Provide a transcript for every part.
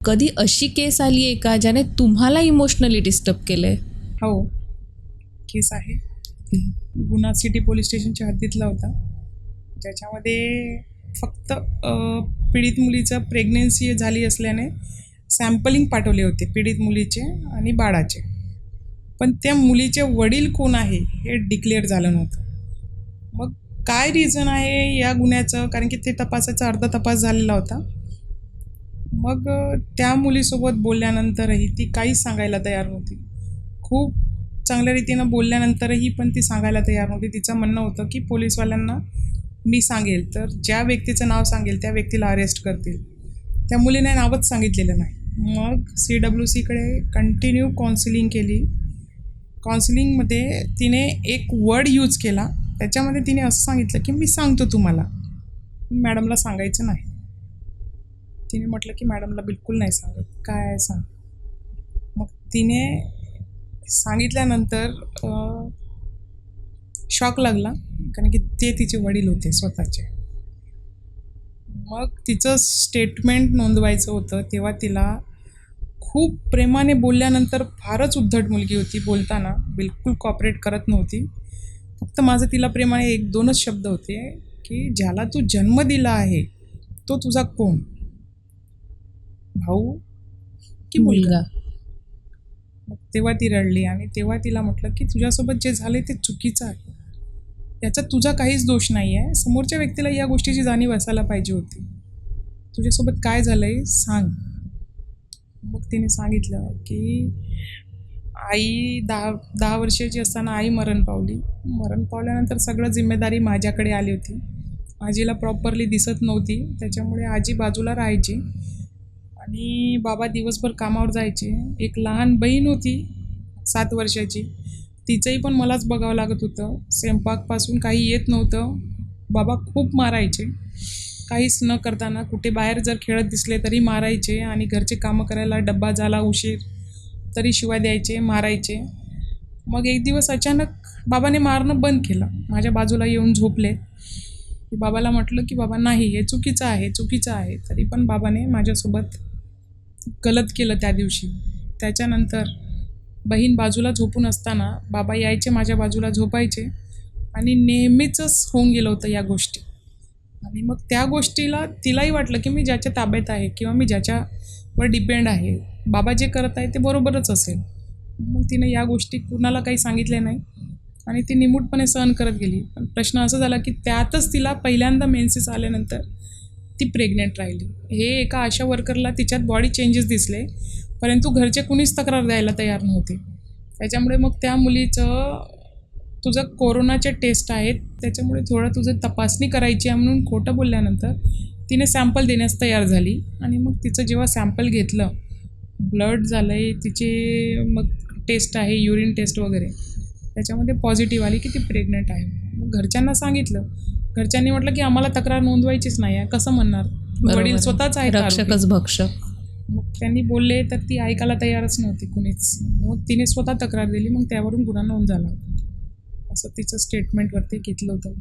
कधी अशी केस आली आहे का ज्याने तुम्हाला इमोशनली डिस्टर्ब केलं आहे? हो, केस आहे. गुन्हा सिटी पोलीस स्टेशनच्या हद्दीतला होता, ज्याच्यामध्ये फक्त पीडित मुलीचं प्रेग्नन्सी झाली असल्याने सॅम्पलिंग पाठवले होते पीडित मुलीचे आणि बाळाचे. पण त्या मुलीचे वडील कोण आहे हे डिक्लेअर झालं नव्हतं. मग काय रिझन आहे या गुन्ह्याचं, कारण की ते तपासाचा अर्धा तपास झालेला होता. मग त्या मुलीसोबत बोलल्यानंतरही ती काहीच सांगायला तयार नव्हती. खूप चांगल्या रीतीनं बोलल्यानंतरही पण ती सांगायला तयार नव्हती. तिचं म्हणणं होतं की पोलीसवाल्यांना मी सांगेल तर ज्या व्यक्तीचं नाव सांगेल त्या व्यक्तीला अरेस्ट करतील. त्या मुलीने नावच सांगितलेलं नाही. मग CWCकडे कंटिन्यू काउन्सिलिंग केली. काउन्सिलिंगमध्ये तिने एक वर्ड यूज केला, त्याच्यामध्ये तिने असं सांगितलं की मी सांगतो तुम्हाला, मॅडमला सांगायचं नाही. तिने म्हटलं की मॅडमला बिलकुल नाही सांगत, काय आहे सांग. मग तिने सांगितल्यानंतर शॉक लागला, कारण की ते तिचे वडील होते स्वतःचे. मग तिचं स्टेटमेंट नोंदवायचं होतं, तेव्हा तिला खूप प्रेमाने बोलल्यानंतर, फारच उद्धट मुलगी होती, बोलताना बिलकुल कॉपरेट करत नव्हती. फक्त माझं तिला प्रेमाने 1-2च शब्द होते की ज्याला तू जन्म दिला आहे तो तुझा कोण, भाऊ की मुलगा. मग तेव्हा ती रडली आणि तेव्हा तिला म्हटलं की तुझ्यासोबत जे झाले ते चुकीचं आहे, याचा तुझा काहीच दोष नाही आहे. समोरच्या व्यक्तीला या गोष्टीची जाणीव असायला पाहिजे होती. तुझ्यासोबत काय झालं आहे सांग. मग तिने सांगितलं की आई 10 वर्षाची असताना आई मरण पावली. मरण पावल्यानंतर सगळं जिम्मेदारी माझ्याकडे आली होती. आजीला प्रॉपरली दिसत नव्हती, त्याच्यामुळे आजी बाजूला राहायची आणि बाबा दिवसभर कामावर जायचे. एक लहान बहीण होती 7 वर्षाची, तिचंही पण मलाच बघावं लागत होतं. स्वयंपाकपासून काही येत नव्हतं. बाबा खूप मारायचे, काहीच न करताना कुठे बाहेर जर खेळत दिसले तरी मारायचे आणि घरचे कामं करायला डब्बा झाला उशीर तरी शिवाय द्यायचे, मारायचे. मग एक दिवस अचानक बाबाने मारणं बंद केलं. माझ्या बाजूला येऊन झोपले. बाबाला म्हटलं की बाबा नाही, हे चुकीचं आहे, चुकीचं आहे. तरी पण बाबाने माझ्यासोबत गलत केलं त्या दिवशी. त्याच्यानंतर बहीण बाजूला झोपून असताना बाबा यायचे, माझ्या बाजूला झोपायचे आणि नेहमीचंच होऊन गेलं होतं या गोष्टी. आणि मग त्या गोष्टीला तिलाही वाटलं की मी ज्याच्या ताब्यात आहे किंवा मी ज्याच्यावर डिपेंड आहे, बाबा जे करत आहे ते बरोबरच असेल. मग तिने या गोष्टी कुणाला काही सांगितले नाही आणि ती निमूटपणे सहन करत गेली. पण प्रश्न असा झाला की त्यातच तिला पहिल्यांदा मेन्सेस आल्यानंतर ती प्रेग्नेंट राहिली. हे एका आशा वर्करला तिच्यात बॉडी चेंजेस दिसले, परंतु घरचे कुणीच तक्रार द्यायला तयार नव्हते. त्याच्यामुळे मग त्या मुलीचं तुझं कोरोनाचे टेस्ट आहेत, त्याच्यामुळे थोडं तुझं तपासणी करायची आहे म्हणून खोटं बोलल्यानंतर तिने सॅम्पल देण्यास तयार झाली. आणि मग तिचं जेव्हा सॅम्पल घेतलं, ब्लड झालं आहे तिचे, मग टेस्ट आहे युरिन टेस्ट वगैरे, त्याच्यामध्ये पॉझिटिव्ह आली की ती प्रेग्नंट आहे. मग घरच्यांना सांगितलं, घरच्यांनी म्हटलं की आम्हाला तक्रार नोंदवायचीच नाही आहे, कसं म्हणणार, वडील स्वतःच आहेत रक्षकच भक्षक. मग त्यांनी बोलले तर ती ऐकायला तयारच नव्हती कुणीच. मग तिने स्वतः तक्रार दिली, मग त्यावरून गुन्हा नोंद झाला. असं तिचं स्टेटमेंटवरती घेतलं होतं.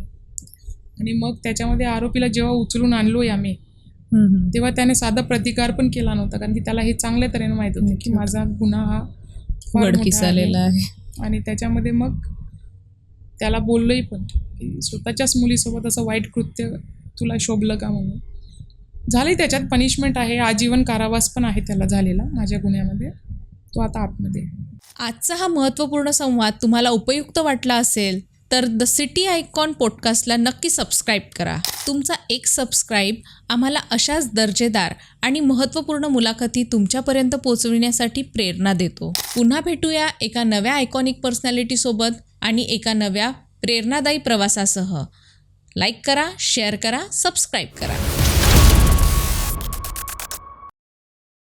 आणि मग त्याच्यामध्ये आरोपीला जेव्हा उचलून आणलोय आम्ही, तेव्हा त्याने साधा प्रतिकार पण केला नव्हता, कारण की त्याला हे चांगल्या तऱ्हेने माहीत होतं की माझा गुन्हा हा उघडकीस आलेला आहे. आणि त्याच्यामध्ये मग त्याला बोललोही पण की स्वतःच्याच मुलीसोबत असं वाईट कृत्य तुला शोभलं का म्हणून. झाली त्याच्यात पनिशमेंट आहे, आजीवन कारावास पण आहे त्याला झालेला माझ्या गुन्ह्यामध्ये. तो आता आतमध्ये. आजचा हा महत्त्वपूर्ण संवाद तुम्हाला उपयुक्त वाटला असेल तर द सिटी आयकॉन पॉडकास्टला नक्की सबस्क्राईब करा. तुमचा एक सबस्क्राईब आम्हाला अशाच दर्जेदार आणि महत्त्वपूर्ण मुलाखती तुमच्यापर्यंत पोहोचविण्यासाठी प्रेरणा देतो. पुन्हा भेटूया एका नव्या आयकॉनिक पर्सनॅलिटीसोबत आणि एका नव्या प्रेरणादायी प्रवासासह. लाईक करा, शेअर करा, सबस्क्राईब करा.